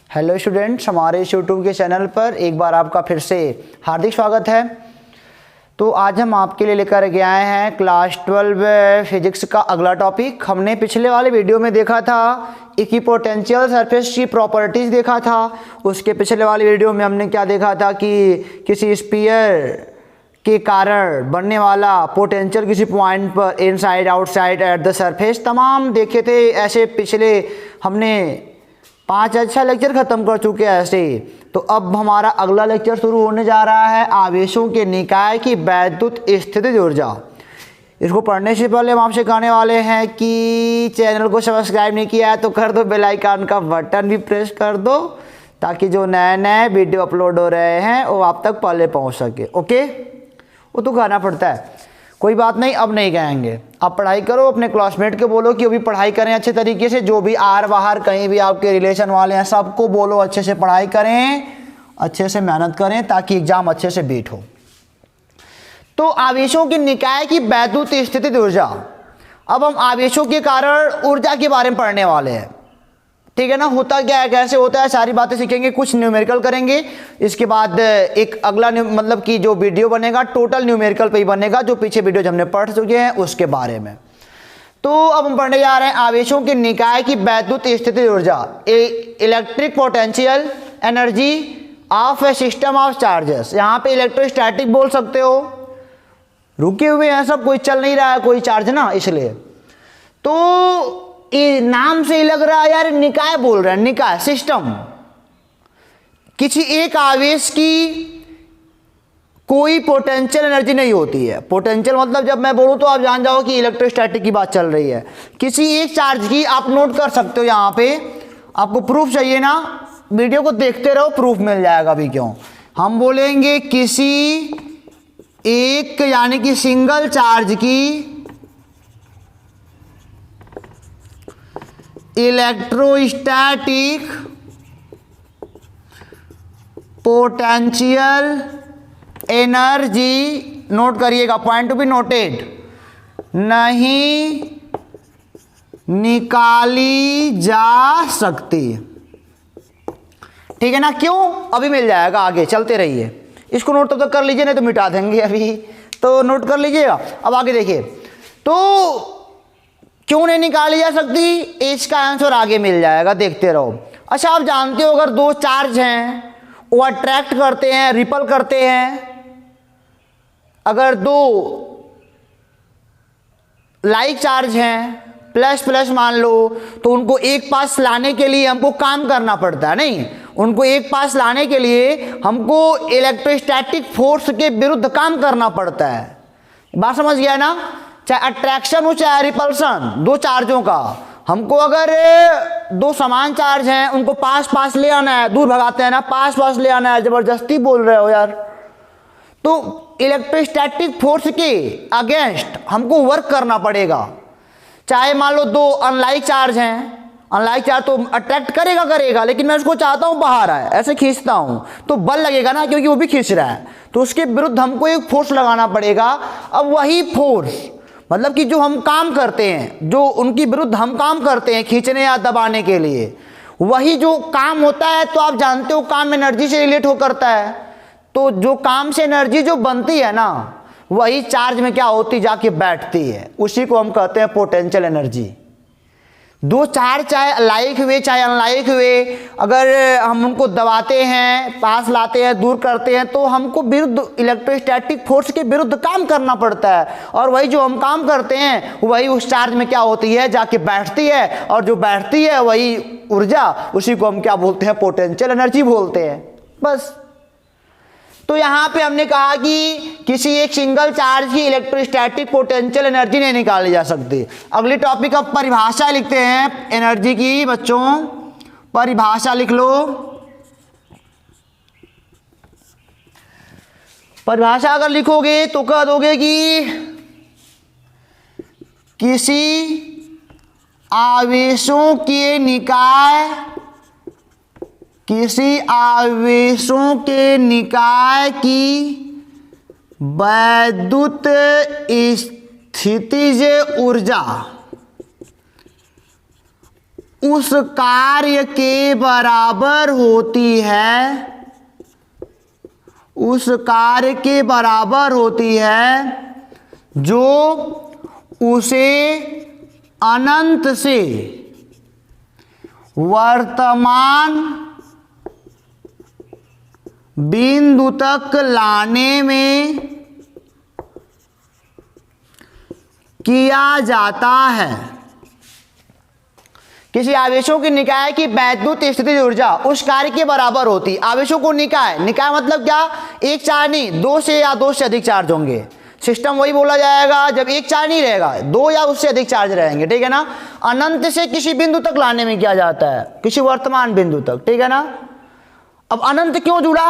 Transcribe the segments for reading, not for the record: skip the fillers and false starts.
Hello students, हमारे इस YouTube के चैनल पर एक बार आपका फिर से हार्दिक स्वागत है। तो आज हम आपके लिए लेकर के आए हैं क्लास 12 फिजिक्स का अगला टॉपिक। हमने पिछले वाले वीडियो में देखा था इक्विपोटेंशियल सरफेस की प्रॉपर्टीज़ देखा था। उसके पिछले वाले वीडियो में हमने क्या देखा था कि किसी स्फीयर के कारण बनने वाला पोटेंशियल किसी पॉइंट पर inside outside at the surface तमाम देखे थे। ऐसे पिछले हमने 5 अच्छा लेक्चर ख़त्म कर चुके हैं ऐसे। तो अब हमारा अगला लेक्चर शुरू होने जा रहा है आवेशों के निकाय की वैद्युत स्थितिज ऊर्जा। इसको पढ़ने से पहले हम आपसे कहने वाले हैं कि चैनल को सब्सक्राइब नहीं किया है तो कर दो, बेल आइकन का बटन भी प्रेस कर दो ताकि जो नए नए वीडियो अपलोड हो रहे हैं वो आप तक पहले पहुंच सके। ओके, वो तो कहना पड़ता है, कोई बात नहीं, अब नहीं कहेंगे। आप पढ़ाई करो, अपने क्लासमेट के बोलो कि वो भी पढ़ाई करें अच्छे तरीके से। जो भी आर बाहर कहीं भी आपके रिलेशन वाले हैं सबको बोलो अच्छे से पढ़ाई करें, अच्छे से मेहनत करें ताकि एग्जाम अच्छे से बीट हो। तो आवेशों के निकाय की वैद्युत स्थितिज ऊर्जा। अब हम आवेशों के कारण ऊर्जा के बारे में पढ़ने वाले हैं, ठीक है ना। होता क्या है, कैसे होता है, सारी बातें सीखेंगे, कुछ न्यूमेरिकल करेंगे। इसके बाद एक अगला मतलब कि जो वीडियो बनेगा टोटल न्यूमेरिकल पे ही बनेगा, जो पीछे वीडियो हमने पढ़ चुके हैं उसके बारे में। तो अब हम पढ़ने जा रहे हैं आवेशों के निकाय की वैद्युत स्थितिज ऊर्जा, electric potential energy of A system of charges. यहाँ पे इलेक्ट्रोस्टैटिक बोल सकते हो, रुके हुए हैं सब, कोई चल नहीं रहा है कोई चार्ज ना, इसलिए। तो ये नाम से ही लग रहा है यार निकाय बोल रहे हैं, निकाय सिस्टम। किसी एक आवेश की कोई पोटेंशियल एनर्जी नहीं होती है। पोटेंशियल मतलब जब मैं बोलूं तो आप जान जाओ कि इलेक्ट्रोस्टैटिक की बात चल रही है। किसी एक चार्ज की आप नोट कर सकते हो, यहां पे आपको प्रूफ चाहिए ना, वीडियो को देखते रहो, प्रूफ मिल जाएगा। अभी क्यों हम बोलेंगे किसी एक यानी कि सिंगल चार्ज की इलेक्ट्रोस्टैटिक पोटेंशियल एनर्जी, नोट करिएगा, पॉइंट टू बी नोटेड, नहीं निकाली जा सकती। ठीक है ना, क्यों, अभी मिल जाएगा, आगे चलते रहिए। इसको नोट तो कर लीजिए, नहीं तो मिटा देंगे अभी, तो नोट कर लीजिएगा। अब आगे देखिए, तो क्यों नहीं निकाली जा सकती, इसका आंसर आगे मिल जाएगा, देखते रहो। अच्छा, आप जानते हो अगर दो चार्ज हैं वो अट्रैक्ट करते हैं, रिपल करते हैं। अगर दो लाइक चार्ज हैं, प्लस प्लस मान लो, तो उनको एक पास लाने के लिए हमको काम करना पड़ता है, नहीं, उनको एक पास लाने के लिए हमको इलेक्ट्रोस्टैटिक फोर्स के विरुद्ध काम करना पड़ता है। बात समझ गया ना, चाहे अट्रैक्शन हो चाहे रिपल्सन, दो चार्जों का हमको, अगर दो समान चार्ज हैं उनको पास पास ले आना है, दूर भगाते हैं ना, पास पास ले आना है, जबरदस्ती बोल रहे हो यार। तो इलेक्ट्रोस्टैटिक फोर्स के अगेंस्ट हमको वर्क करना पड़ेगा। चाहे मान लो दो अनलाइक चार्ज हैं, अनलाइक चार्ज तो अट्रैक्ट करेगा, लेकिन मैं उसको चाहता हूं बाहर आए, ऐसे खींचता हूं तो बल लगेगा ना, क्योंकि वो भी खींच रहा है, तो उसके विरुद्ध हमको एक फोर्स लगाना पड़ेगा। अब वही फोर्स मतलब कि जो हम काम करते हैं, जो उनकी विरुद्ध हम काम करते हैं खींचने या दबाने के लिए, वही जो काम होता है, तो आप जानते हो काम एनर्जी से रिलेट हो करता है। तो जो काम से एनर्जी जो बनती है ना, वही चार्ज में क्या होती, जाके बैठती है, उसी को हम कहते हैं पोटेंशियल एनर्जी। दो चार्ज चाहे लाइक हुए चाहे अनलाइक हुए, अगर हम उनको दबाते हैं, पास लाते हैं, दूर करते हैं, तो हमको विरुद्ध इलेक्ट्रोस्टैटिक फोर्स के विरुद्ध काम करना पड़ता है। और वही जो हम काम करते हैं वही उस चार्ज में क्या होती है, जाके बैठती है, और जो बैठती है वही ऊर्जा, उसी को हम क्या बोलते हैं, पोटेंशियल एनर्जी बोलते हैं। बस, तो यहां पे हमने कहा कि किसी एक सिंगल चार्ज की इलेक्ट्रोस्टैटिक पोटेंशियल एनर्जी नहीं निकाली जा सकती। अगली टॉपिक अब परिभाषा लिखते हैं एनर्जी की, बच्चों परिभाषा लिख लो। परिभाषा अगर लिखोगे तो कह दोगे कि किसी आवेशों के निकाय, किसी आवेशों के निकाय की वैद्युत स्थितिज ऊर्जा उस कार्य के बराबर होती है, उस कार्य के बराबर होती है जो उसे अनंत से वर्तमान बिंदु तक लाने में किया जाता है। किसी आवेशों की निकाय की वैद्युत स्थितिज ऊर्जा उस कार्य के बराबर होती। आवेशों को निकाय, निकाय मतलब क्या, एक चार्ज नहीं, दो से या दो से अधिक चार्ज होंगे। सिस्टम वही बोला जाएगा जब एक चार्ज नहीं रहेगा, दो या उससे अधिक चार्ज रहेंगे, ठीक है ना। अनंत से किसी बिंदु तक लाने में किया जाता है, किसी वर्तमान बिंदु तक, ठीक है ना। अब अनंत क्यों जुड़ा,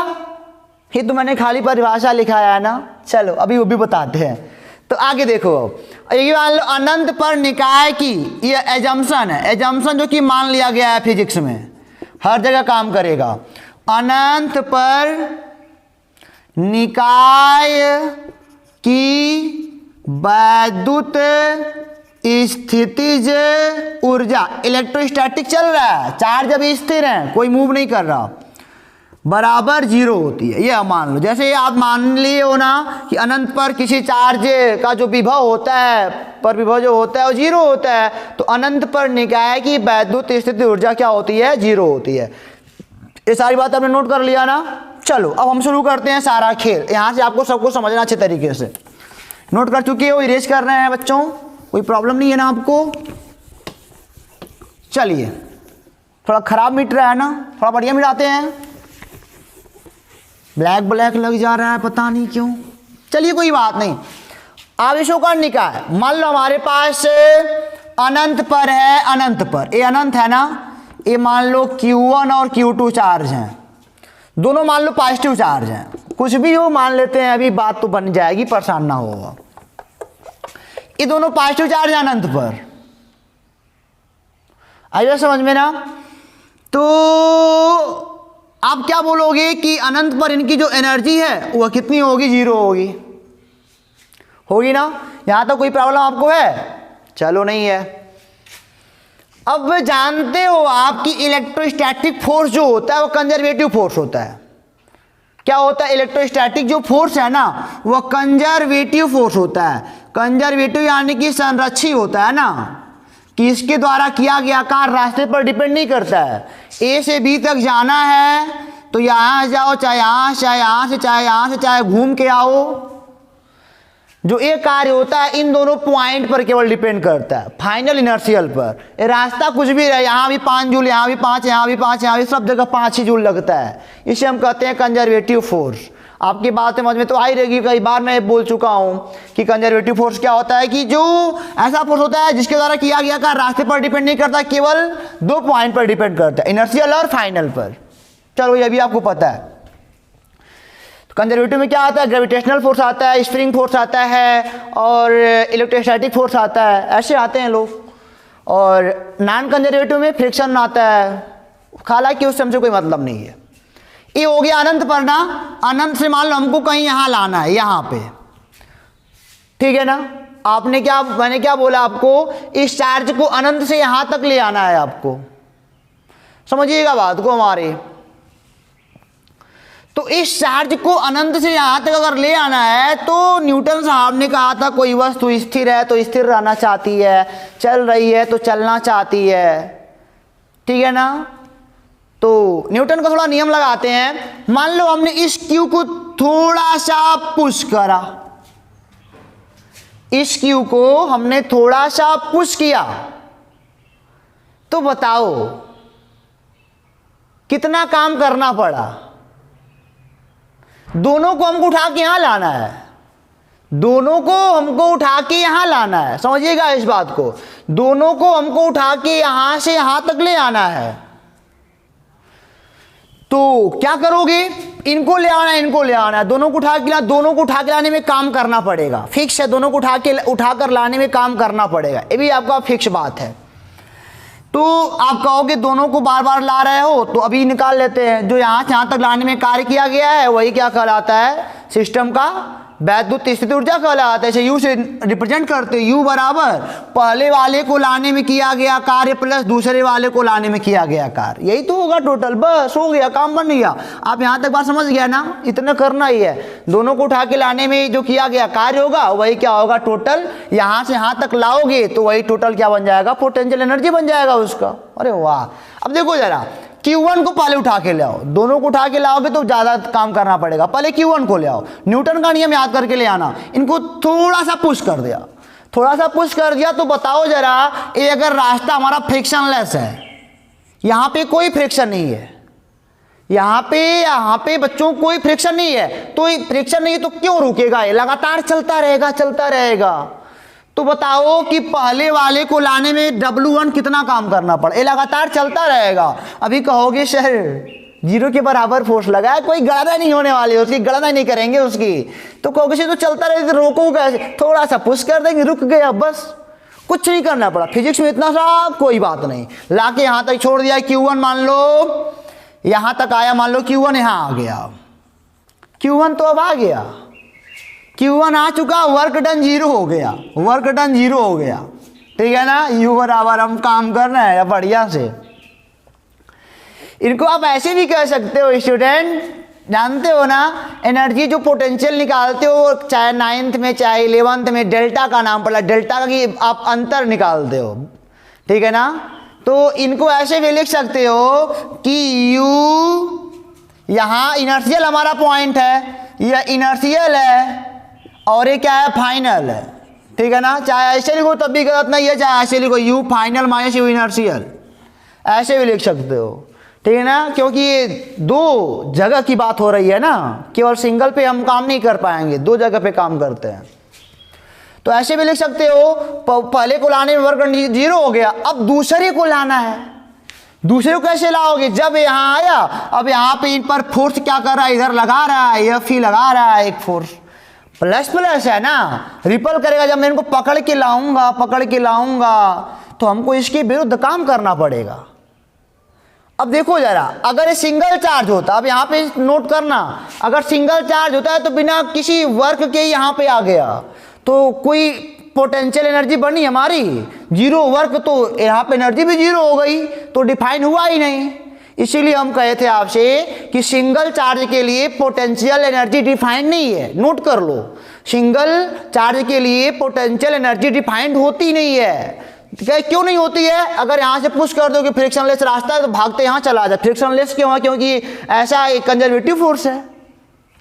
ये तो मैंने खाली परिभाषा लिखाया है ना, चलो अभी वो भी बताते हैं। तो आगे देखो, ये मान लो अनंत पर निकाय की, ये एजम्पशन है, एजम्पशन जो कि मान लिया गया है फिजिक्स में, हर जगह काम करेगा। अनंत पर निकाय की वैद्युत स्थितिज ऊर्जा, इलेक्ट्रोस्टैटिक चल रहा है, चार्ज अभी स्थिर है, कोई मूव नहीं कर रहा, बराबर जीरो होती है। ये मान लो, जैसे आप मान लिए हो ना कि अनंत पर किसी चार्ज का जो विभव होता है, पर विभव जो होता है वो जीरो होता है, तो अनंत पर निकाय की वैद्युत स्थितिज ऊर्जा क्या होती है, जीरो होती है। ये सारी बात आपने नोट कर लिया ना। चलो अब हम शुरू करते हैं सारा खेल, यहाँ से आपको सबको समझना अच्छे तरीके से। नोट कर चुके हो, इरेज कर रहे हैं बच्चों, कोई प्रॉब्लम नहीं है ना आपको। चलिए, थोड़ा खराब मिट रहा है ना, थोड़ा बढ़िया मिटाते हैं। ब्लैक ब्लैक लग जा रहा है, पता नहीं क्यों। चलिए कोई बात नहीं। आवेशों का निकाय, मान लो हमारे पास अनंत पर है, अनंत पर, ये अनंत है ना, ये मान लो Q1 और Q2 चार्ज हैं, दोनों मान लो पॉजिटिव चार्ज हैं, कुछ भी हो मान लेते हैं, अभी बात तो बन जाएगी, परेशान ना होगा। ये दोनों पॉजिटिव चार्ज हैं अनंत पर, आइए समझ में ना। तो आप क्या बोलोगे कि अनंत पर इनकी जो एनर्जी है वह कितनी होगी, जीरो होगी, होगी ना। यहां तक कोई प्रॉब्लम आपको है, चलो नहीं है। अब जानते हो आप कि इलेक्ट्रोस्टैटिक फोर्स जो होता है वो कंजर्वेटिव फोर्स होता है। क्या होता है, इलेक्ट्रोस्टैटिक जो फोर्स है ना वह कंजर्वेटिव फोर्स होता है। कंजर्वेटिव यानी कि संरक्षी होता है ना, कि इसके द्वारा किया गया कार्य रास्ते पर डिपेंड नहीं करता है। ए से बी तक जाना है तो यहाँ जाओ, चाहे यहाँ से, चाहे यहाँ से, चाहे यहाँ से, चाहे घूम के आओ, जो एक कार्य होता है इन दोनों पॉइंट पर केवल डिपेंड करता है, फाइनल इनर्शियल पर। ये रास्ता कुछ भी रहे, यहाँ भी 5 जूल, यहाँ भी 5, यहाँ भी 5, यहाँ भी सब जगह 5 ही जूल लगता है, इसे हम कहते हैं कंजर्वेटिव फोर्स। आपकी बात समझ में तो आई रहेगी, कई बार मैं बोल चुका हूँ कि कंजर्वेटिव फोर्स क्या होता है, कि जो ऐसा फोर्स होता है जिसके द्वारा किया गया कार्य रास्ते पर डिपेंड नहीं करता, केवल 2 पॉइंट पर डिपेंड करता है, इनर्शियल और फाइनल पर। चलो ये भी आपको पता है। कंजर्वेटिव में क्या आता है, ग्रेविटेशनल फोर्स आता है, स्प्रिंग फोर्स आता है और इलेक्ट्रोस्टैटिक फोर्स आता है, ऐसे आते हैं लोग। और नॉन कंजर्वेटिव में फ्रिक्शन आता है, हालांकि उससे हमसे कोई मतलब नहीं है। ये हो गया अनंत पर ना, अनंत से मान लो हमको कहीं यहाँ लाना है, यहाँ पे, ठीक है ना। आपने क्या, मैंने क्या बोला आपको, इस चार्ज को अनंत से यहाँ तक ले आना है आपको, समझिएगा बात को हमारे। तो इस चार्ज को अनंत से यहां तक अगर ले आना है तो न्यूटन साहब ने कहा था कोई वस्तु स्थिर है तो स्थिर रहना चाहती है, चल रही है तो चलना चाहती है, ठीक है ना। तो न्यूटन का थोड़ा नियम लगाते हैं। मान लो हमने इस क्यू को थोड़ा सा पुश करा, इस क्यू को हमने थोड़ा सा पुश किया, तो बताओ कितना काम करना पड़ा। दोनों को हमको उठा के यहां लाना है, दोनों को हमको उठा के यहां लाना है, समझिएगा इस बात को। दोनों को हमको उठा के यहां से यहां तक ले आना है। तो क्या करोगे, इनको ले आना है, इनको ले आना है, दोनों को उठा के लाना, दोनों को उठा के लाने में काम करना पड़ेगा, फिक्स है। दोनों को उठाकर लाने में काम करना पड़ेगा, ये भी आपका फिक्स बात है। तो आप कहोगे दोनों को बार बार ला रहे हो, तो अभी निकाल लेते हैं। जो यहाँ से यहाँ तक लाने में कार्य किया गया है वही क्या कहलाता है, सिस्टम का वैद्युत स्थिति ऊर्जा कहलाता है। इसे यू से रिप्रेजेंट करते हैं, यू बराबर पहले वाले को लाने में किया गया कार्य प्लस दूसरे वाले को लाने में किया गया कार्य, यही तो होगा टोटल। बस हो गया, काम बन गया। आप यहाँ तक बात समझ गया ना, इतना करना ही है। दोनों को उठा के लाने में जो किया गया कार्य होगा वही क्या होगा टोटल। यहाँ से यहाँ तक लाओगे तो वही टोटल क्या बन जाएगा, पोटेंशियल एनर्जी बन जाएगा उसका। अरे वाह। अब देखो जरा, Q1 को पहले उठा के ले आओ, दोनों को उठा के लाओगे तो ज़्यादा काम करना पड़ेगा। पहले Q1 को ले आओ, न्यूटन का नियम याद करके ले आना। इनको थोड़ा सा पुश कर दिया, थोड़ा सा पुश कर दिया तो बताओ जरा, ये अगर रास्ता हमारा फ्रिक्शनलेस है, यहाँ पे कोई फ्रिक्शन नहीं है, यहाँ पे बच्चों कोई फ्रिक्शन नहीं है, तो फ्रिक्शन नहीं है तो क्यों रुकेगा, ये लगातार चलता रहेगा चलता रहेगा। तो बताओ कि पहले वाले को लाने में W1 कितना काम करना पड़ा, ये लगातार चलता रहेगा। अभी कहोगे सर जीरो के बराबर फोर्स लगा है, कोई गणना नहीं होने वाली है उसकी, गणना नहीं करेंगे उसकी, तो कहोगे सर तो चलता रहेगा, रोको कैसे, थोड़ा सा पुश कर देंगे, रुक गया, बस कुछ नहीं करना पड़ा। फिजिक्स में इतना सा कोई बात नहीं, लाके यहाँ तक छोड़ दिया। Q1 मान लो यहाँ तक आया, मान लो Q1 यहाँ आ गया, Q1 तो अब आ गया, Q1 आ चुका, वर्क डन जीरो हो गया, वर्क डन जीरो हो गया, ठीक है ना। U बराबर हम काम कर रहे हैं बढ़िया से। इनको आप ऐसे भी कह सकते हो स्टूडेंट, जानते हो ना, एनर्जी जो पोटेंशियल निकालते हो चाहे 9th में चाहे 11th में, डेल्टा का नाम पड़ा, डेल्टा का कि आप अंतर निकालते हो, ठीक है ना। तो इनको ऐसे भी लिख सकते हो कि U यहाँ इनर्शियल हमारा पॉइंट है, यह इनर्शियल है और ये क्या है, फाइनल है, ठीक है ना। चाहे ऐसे लिखो तब भी गलत नहीं है, चाहे ऐसे लिखो U final minus U inertial, ऐसे भी लिख सकते हो, ठीक है ना। क्योंकि ये दो जगह की बात हो रही है ना, केवल सिंगल पे हम काम नहीं कर पाएंगे, दो जगह पे काम करते हैं। तो ऐसे भी लिख सकते हो, पहले को लाने में वर्क जीरो हो गया, अब दूसरे को लाना है। दूसरे को कैसे लाओगे, जब यहाँ आया, अब यहाँ पे इन पर फोर्स क्या कर रहा है, इधर लगा रहा है, यह फी लगा रहा है, एक फोर्स प्लस प्लस है ना, रिपल करेगा। जब मैं इनको पकड़ के लाऊंगा तो हमको इसके विरुद्ध काम करना पड़ेगा। अब देखो जरा, अगर ये सिंगल चार्ज होता, अब यहाँ पे नोट करना, अगर सिंगल चार्ज होता है तो बिना किसी वर्क के यहाँ पे आ गया तो कोई पोटेंशियल एनर्जी बनी हमारी, जीरो वर्क, तो यहाँ पे एनर्जी भी जीरो हो गई, तो डिफाइन हुआ ही नहीं। इसीलिए हम कहे थे आपसे कि सिंगल चार्ज के लिए पोटेंशियल एनर्जी डिफाइंड नहीं है, नोट कर लो। सिंगल चार्ज के लिए पोटेंशियल एनर्जी डिफाइंड होती नहीं है। क्यों नहीं होती है, अगर यहाँ से पुश कर दो कि फ्रिक्शनलेस रास्ता है तो भागते यहाँ चला जाए। फ्रिक्शनलेस क्यों है, क्योंकि ऐसा एक कंजर्वेटिव फोर्स है,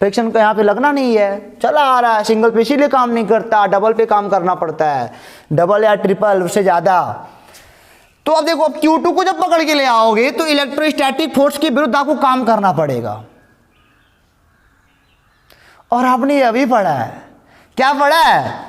फ्रिक्शन का यहाँ पे लगना नहीं है, चला आ रहा है। सिंगल पे इसीलिए काम नहीं करता, डबल पे काम करना पड़ता है, डबल या ट्रिपल उससे ज़्यादा। तो अब देखो, अब Q2 को जब पकड़ के ले आओगे तो इलेक्ट्रोस्टैटिक फोर्स के विरुद्ध आपको काम करना पड़ेगा। और आपने अभी पढ़ा है, क्या पढ़ा है,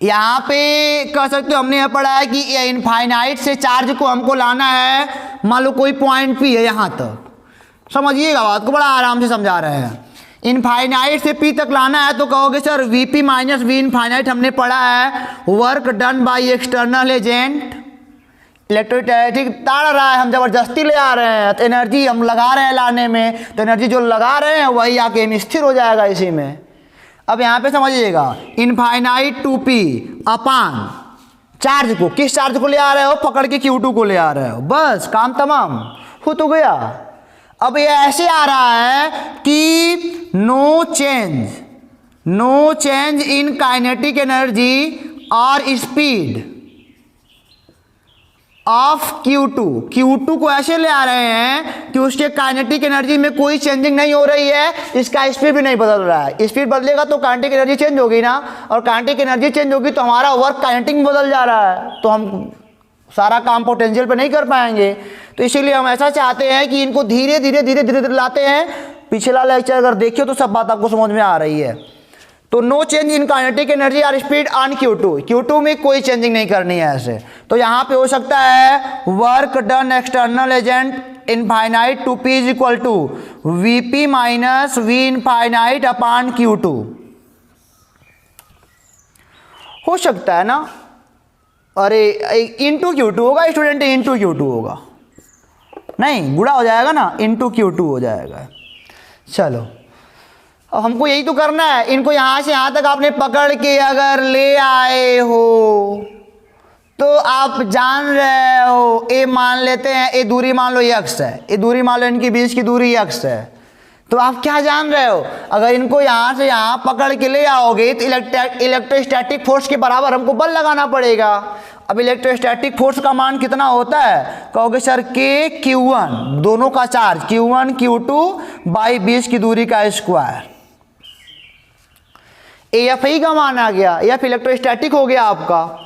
यहाँ पे कह सकते हो हमने यह पढ़ा है कि इनफाइनाइट से चार्ज को हमको लाना है, मान लो कोई पॉइंट P है, यहाँ तक समझिएगा बात को, बड़ा आराम से समझा रहे हैं। इनफाइनाइट से P तक लाना है तो कहोगे sir Vp minus V infinite हमने पढ़ा है, work done by external agent. Electrostatic ताड़ रहा है, हम जबरदस्ती ले आ रहे हैं, तो एनर्जी हम लगा रहे हैं लाने में, तो एनर्जी जो लगा रहे हैं वही आके स्थिर हो जाएगा इसी में। अब यहाँ पे समझिएगा, infinite to P upon charge को, किस चार्ज को ले आ रहे हो, पकड़ के Q2 को ले आ रहे हो, बस काम तमाम हो तो गया। अब ये ऐसे आ रहा है कि no change in kinetic energy और स्पीड ऑफ Q2 को ऐसे ले आ रहे हैं कि उसके काइनेटिक एनर्जी में कोई चेंजिंग नहीं हो रही है, इसका स्पीड भी नहीं बदल रहा है। स्पीड बदलेगा तो काइनेटिक एनर्जी चेंज होगी ना, और काइनेटिक एनर्जी चेंज होगी तो हमारा वर्क काइनेटिक में बदल जा रहा है, तो हम सारा काम पोटेंशियल पे नहीं कर पाएंगे। तो इसीलिए हम ऐसा चाहते हैं कि इनको धीरे धीरे लाते हैं। पिछला लेक्चर अगर देखिए तो सब बात आपको समझ में आ रही है। तो no change in kinetic energy और स्पीड ऑन Q2 में कोई चेंजिंग नहीं करनी है ऐसे। तो यहाँ पे हो सकता है work done external agent infinite to P is equal to Vp minus V infinite upon Q2, हो सकता है ना। अरे इंटू Q2 होगा स्टूडेंट, इंटू Q2 होगा, नहीं गुणा हो जाएगा ना, इंटू Q2 हो जाएगा। चलो अब हमको यही तो करना है, इनको यहाँ से यहाँ तक आपने पकड़ के अगर ले आए हो तो आप जान रहे हो, ए मान लेते हैं, ए दूरी मान लो x है, ए दूरी मान लो इनके बीच की दूरी x है, तो आप क्या जान रहे हो, अगर इनको यहाँ से यहाँ पकड़ के ले आओगे तो इलेक्ट्रोस्टैटिक फोर्स के बराबर हमको बल लगाना पड़ेगा। अब इलेक्ट्रोस्टैटिक फोर्स का मान कितना होता है, कहोगे सर k q1, दोनों का चार्ज q1 q2 बाई बीच की दूरी का स्क्वायर। एफ ही का मान आ गया, एफ इलेक्ट्रोस्टैटिक हो गया आपका,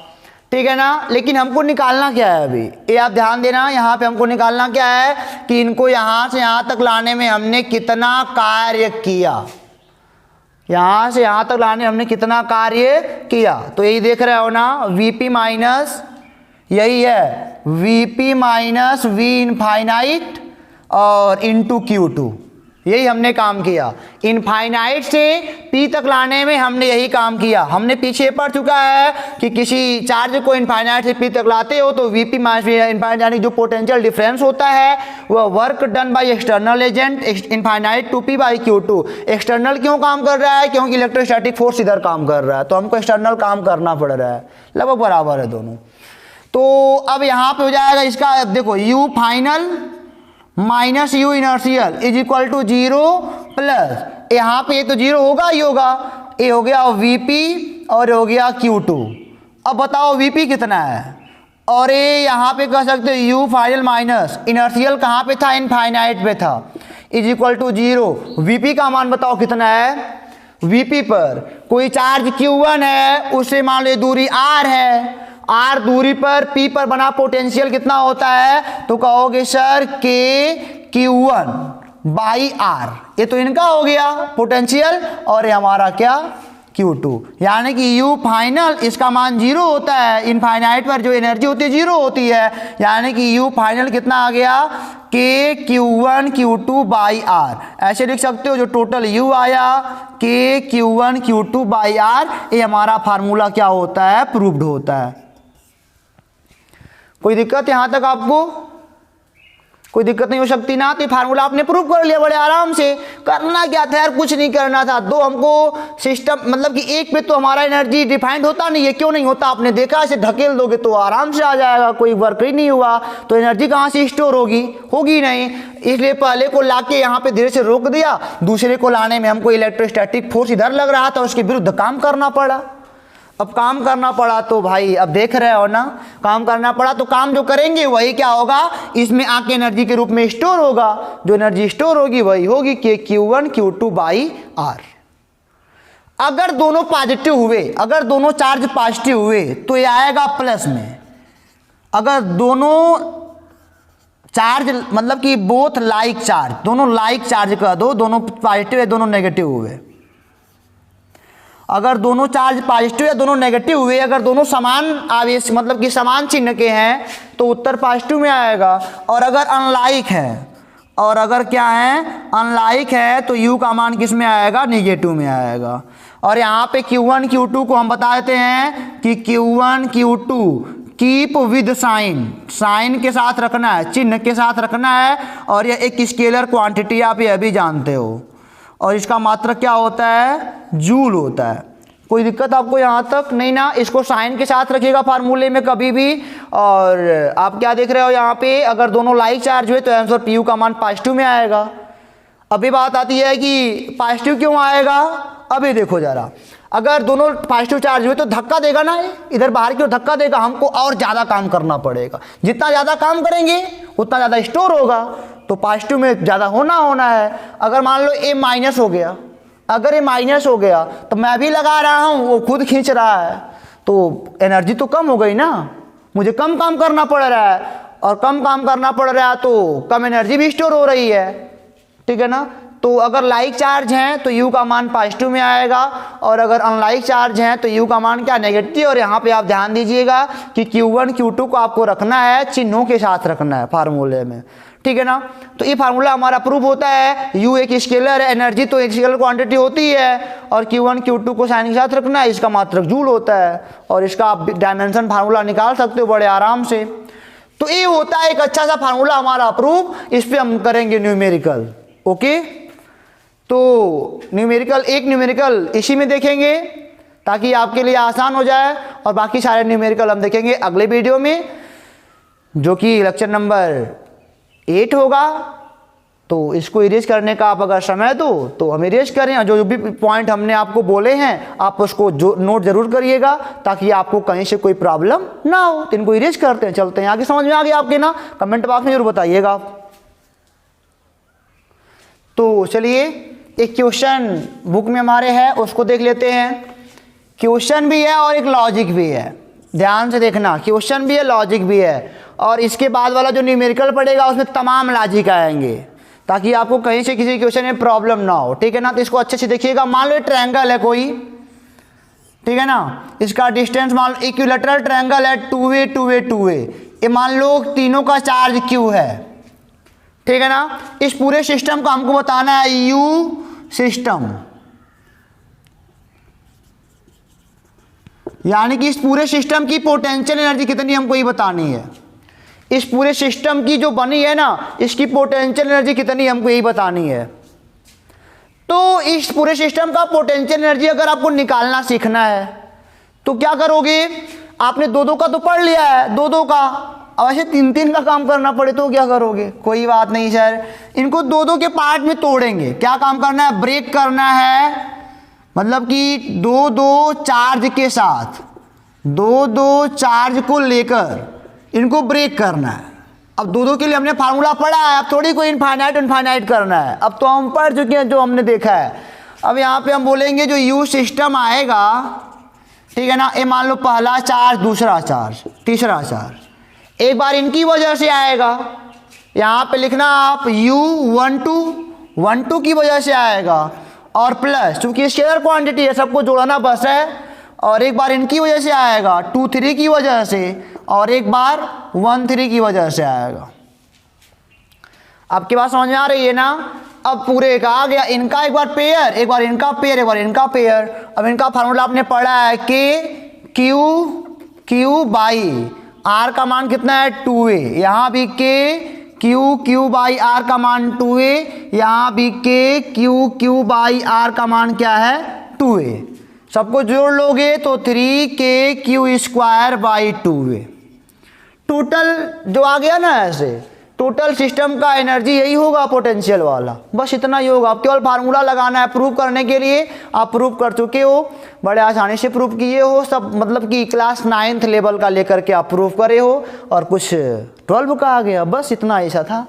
ठीक है ना। लेकिन हमको निकालना क्या है अभी, ये आप ध्यान देना, यहाँ पे हमको निकालना क्या है कि इनको यहाँ से यहाँ तक लाने में हमने कितना कार्य किया, यहाँ से यहाँ तक लाने हमने कितना कार्य किया। तो यही देख रहे हो ना, Vp माइनस, यही है Vp माइनस वी इनफाइनाइट और इनटू Q2, यही हमने काम किया। इनफाइनाइट से P तक लाने में हमने यही काम किया। हमने पीछे पढ़ चुका है कि किसी चार्ज को इनफाइनाइट से P तक लाते हो तो Vp माइनस वी इनफाइनाइट यानी जो पोटेंशियल डिफरेंस होता है वह work done by external agent infinite to P by Q2। External क्यों काम कर रहा है, क्योंकि इलेक्ट्रोस्टैटिक फोर्स इधर काम कर रहा है, तो हमको एक्सटर्नल काम करना पड़ रहा है, लगभग बराबर है दोनों। तो अब यहाँ पे हो जाएगा इसका, देखो U final minus U inertial is equal to 0 plus, यहाँ पे ये तो 0 होगा ही होगा, ये हो गया Vp और हो गया Q2। अब बताओ Vp कितना है, और ये यहाँ पे कह सकते हो U फाइनल माइनस इनर्शियल कहाँ पे था, इनफाइनाइट पे था, इज इक्वल टू 0। Vp का मान बताओ कितना है, Vp पर कोई चार्ज Q1 है, उससे मान लो दूरी R है, R दूरी पर P पर बना पोटेंशियल कितना होता है, तो कहोगे sir K Q1 by R, ये तो इनका हो गया पोटेंशियल, और ये हमारा क्या Q2, यानी कि U फाइनल इसका मान 0 होता है, इनफाइनाइट पर जो एनर्जी होती है 0 होती है, यानी कि U फाइनल कितना आ गया K Q1 Q2 by R। ऐसे लिख सकते हो, जो टोटल U आया K Q1 Q2 by R, ये हमारा फार्मूला क्या होता है, प्रूव्ड होता है। कोई दिक्कत यहाँ तक आपको, कोई दिक्कत नहीं हो सकती ना, तो फार्मूला आपने प्रूव कर लिया बड़े आराम से। करना क्या था यार, कुछ नहीं करना था, दो हमको सिस्टम, मतलब कि एक पे तो हमारा एनर्जी डिफाइंड होता नहीं है, क्यों नहीं होता, आपने देखा, ऐसे ढकेल दोगे तो आराम से आ जाएगा, कोई वर्क ही नहीं हुआ तो एनर्जी कहाँ से स्टोर होगी, होगी नहीं। इसलिए पहले को लाके यहाँ पे धीरे से रोक दिया, दूसरे को लाने में हमको इलेक्ट्रोस्टैटिक फोर्स इधर लग रहा था, उसके विरुद्ध काम करना पड़ा। अब काम करना पड़ा तो भाई अब देख रहे हो ना, काम करना पड़ा तो काम जो करेंगे वही क्या होगा, इसमें आके एनर्जी के रूप में स्टोर होगा, जो एनर्जी स्टोर होगी वही होगी K Q1 Q2 by R। अगर दोनों पॉजिटिव हुए, अगर दोनों चार्ज पॉजिटिव हुए तो ये आएगा प्लस में। अगर दोनों चार्ज मतलब कि बोथ लाइक चार्ज, दोनों लाइक चार्ज कर दो, दोनों पॉजिटिव है दोनों नेगेटिव हुए, अगर दोनों चार्ज पॉजिटिव या दोनों नेगेटिव हुए, अगर दोनों समान आवेश मतलब कि समान चिन्ह के हैं तो उत्तर पॉजिटिव में आएगा, और अगर अनलाइक है, और अगर क्या है अनलाइक है तो U का मान किस में आएगा, निगेटिव में आएगा। और यहाँ पे Q1 Q2 को हम बता देते हैं कि Q1 Q2 keep with sign, sign के साथ रखना है, चिन्ह के साथ रखना है, और यह एक स्केलर क्वांटिटी आप ये अभी जानते हो, और इसका मात्रक क्या होता है, जूल होता है। कोई दिक्कत आपको यहाँ तक नहीं ना, इसको साइन के साथ रखिएगा फार्मूले में कभी भी। और आप क्या देख रहे हो यहाँ पे, अगर दोनों लाइक चार्ज हुए तो आंसर PU का मान पॉजिटिव में आएगा। अभी बात आती है कि पॉजिटिव क्यों आएगा, अभी देखो जरा, अगर दोनों पॉजिटिव चार्ज हुए तो धक्का देगा ना, इधर बाहर की ओर धक्का देगा, हमको और ज़्यादा काम करना पड़ेगा, जितना ज़्यादा काम करेंगे उतना ज़्यादा स्टोर होगा, तो पॉजिटिव में ज़्यादा होना है। अगर मान लो A माइनस हो गया, अगर ये माइनस हो गया तो मैं भी लगा रहा हूँ, वो खुद खींच रहा है, तो एनर्जी तो कम हो गई ना, मुझे कम काम करना पड़ रहा है, और कम काम करना पड़ रहा है तो कम एनर्जी भी स्टोर हो रही है, ठीक है ना। तो अगर लाइक चार्ज हैं तो U का मान पॉजिटिव में आएगा, और अगर अनलाइक चार्ज हैं तो U का मान क्या, नेगेटिव। और यहाँ पे आप ध्यान दीजिएगा कि Q1 Q2 को आपको रखना है, चिन्हों के साथ रखना है फार्मूले में, ठीक है ना। तो ये फार्मूला हमारा प्रूव होता है, U एक स्केलर है, एनर्जी तो एक स्केलर क्वांटिटी होती है, और Q1 Q2 को साइन के साथ रखना है, इसका मात्रक जूल होता है, और इसका आप डायमेंशन फार्मूला निकाल सकते हो बड़े आराम से। तो ये होता है एक अच्छा सा फार्मूला हमारा अप्रूव, इस पर हम करेंगे न्यूमेरिकल, ओके। तो एक न्यूमेरिकल इसी में देखेंगे ताकि आपके लिए आसान हो जाए, और बाकी सारे न्यूमेरिकल हम देखेंगे अगले वीडियो में, जो कि लेक्चर नंबर 8 होगा। तो इसको इरेज करने का आप अगर समय दो तो हम इरेज करें, और जो भी पॉइंट हमने आपको बोले हैं आप उसको नोट जरूर करिएगा ताकि आपको कहीं से कोई प्रॉब्लम ना हो। तो इनको इरेज करते हैं, चलते हैं आगे। समझ में आ गया आपके ना? कमेंट बॉक्स में जरूर बताइएगा। तो चलिए एक क्वेश्चन बुक में हमारे है उसको देख लेते हैं। क्वेश्चन भी है और एक लॉजिक भी है, ध्यान से देखना। क्वेश्चन भी है, लॉजिक भी है, और इसके बाद वाला जो न्यूमेरिकल पड़ेगा उसमें तमाम लॉजिक आएंगे ताकि आपको कहीं से किसी क्वेश्चन में प्रॉब्लम ना हो, ठीक है ना? तो इसको अच्छे से देखिएगा। मान लो ट्रायंगल है कोई, ठीक है ना, इसका डिस्टेंस मान लो इक्विलैटरल ट्रायंगल है, 2a 2a 2a, ये मान लो तीनों का चार्ज q है, ठीक है ना? इस पूरे सिस्टम को हमको बताना है u सिस्टम, यानी कि इस पूरे सिस्टम की पोटेंशियल एनर्जी कितनी हमको ये बतानी है। इस पूरे सिस्टम की जो बनी है ना, इसकी पोटेंशियल एनर्जी कितनी हमको यही बतानी है। तो इस पूरे सिस्टम का पोटेंशियल एनर्जी अगर आपको निकालना सीखना है तो क्या करोगे? आपने दो का तो पढ़ लिया है, दो का, अब ऐसे 3 का काम करना पड़े तो क्या करोगे? कोई बात नहीं सर, इनको दो के पार्ट में तोड़ेंगे। क्या काम करना है? ब्रेक करना है, मतलब कि दो चार्ज के साथ, दो चार्ज को लेकर इनको ब्रेक करना है। अब दो के लिए हमने फार्मूला पढ़ा है, अब थोड़ी कोई इनफाइनाइट करना है, अब तो हम पढ़ चुके हैं जो हमने देखा है। अब यहाँ पे हम बोलेंगे जो यू सिस्टम आएगा, ठीक है ना, ये मान लो पहला चार्ज, दूसरा चार्ज, तीसरा चार्ज, एक बार इनकी वजह से आएगा। यहाँ पे लिखना आप U12 की वजह से आएगा, और प्लस चूंकि स्केलर क्वांटिटी है सबको जोड़ना बस है, और एक बार इनकी वजह से आएगा 2 3 की वजह से, और एक बार 1 3 की वजह से आएगा। आपकी बात समझ में आ रही है ना? अब पूरे का आ गया, इनका एक बार पेयर, एक बार इनका पेयर, एक बार इनका पेयर। अब इनका फार्मूला आपने पढ़ा है Q बाई R का मान कितना है? 2a। यहाँ भी Q बाई R का मान 2a, यहाँ भी Q बाई R का मान क्या है? 2a। सबको जोड़ लोगे तो 3kq² बाई 2a। टोटल जो आ गया ना, ऐसे टोटल सिस्टम का एनर्जी यही होगा पोटेंशियल वाला, बस इतना ही होगा। आप केवल फार्मूला लगाना है प्रूव करने के लिए। आप प्रूव कर चुके हो, बड़े आसानी से प्रूव किए हो सब, मतलब कि क्लास 9th लेवल का लेकर के आप प्रूव करे हो, और कुछ 12 का आ गया, बस इतना ऐसा था।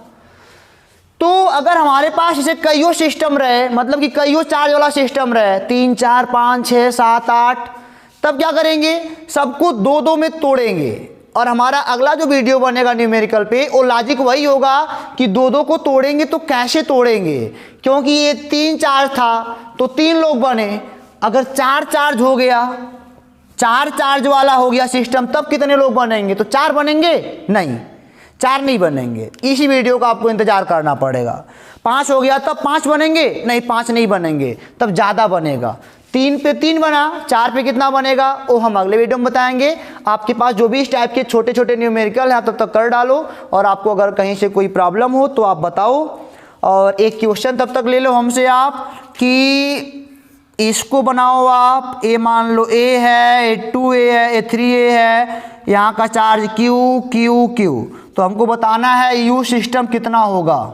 तो अगर हमारे पास इसे कईयों सिस्टम रहे, मतलब कि कईयों चार्ज वाला सिस्टम रहे, 3 4 5 6 7 8, तब क्या करेंगे? सबको दो में तोड़ेंगे। और हमारा अगला जो वीडियो बनेगा न्यूमेरिकल पे, वो लॉजिक वही होगा कि दो को तोड़ेंगे तो कैसे तोड़ेंगे, क्योंकि ये 3 चार्ज था तो 3 लोग बने। अगर 4 चार्ज हो गया, 4 चार्ज वाला हो गया सिस्टम, तब कितने लोग बनेंगे? तो 4 बनेंगे? नहीं, 4 नहीं बनेंगे। इसी वीडियो का आपको इंतजार करना पड़ेगा। 5 हो गया तब 5 बनेंगे? नहीं, 5 नहीं बनेंगे, तब ज़्यादा बनेगा। 3 पे 3 बना, 4 पे कितना बनेगा वो हम अगले वीडियो में बताएंगे। आपके पास जो भी इस टाइप के छोटे छोटे न्यूमेरिकल हैं तब तक कर डालो, और आपको अगर कहीं से कोई प्रॉब्लम हो तो आप बताओ। और एक क्वेश्चन तब तक ले लो हमसे आप कि इसको बनाओ आप। ए मान लो A है, A 2a है, A 3a है, यहाँ का चार्ज Q, तो हमको बताना है U सिस्टम कितना होगा,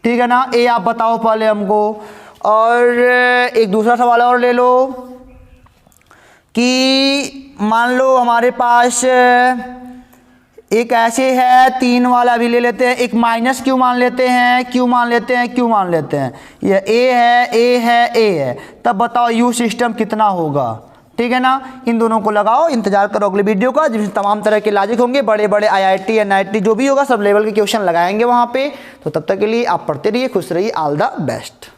ठीक है ना? A आप बताओ पहले हमको। और एक दूसरा सवाल और ले लो कि मान लो हमारे पास एक ऐसे है 3 वाला भी ले लेते हैं, एक -Q मान लेते हैं, Q मान लेते हैं, Q मान लेते हैं, ये A है, तब बताओ U सिस्टम कितना होगा, ठीक है ना? इन दोनों को लगाओ, इंतजार करो अगले वीडियो का, जिसमें तमाम तरह के लॉजिक होंगे, बड़े बड़े IIT NIT जो भी होगा सब लेवल के क्वेश्चन लगाएंगे वहाँ पे। तो तब तक के लिए आप पढ़ते रहिए, खुश रहिए, ऑल द बेस्ट।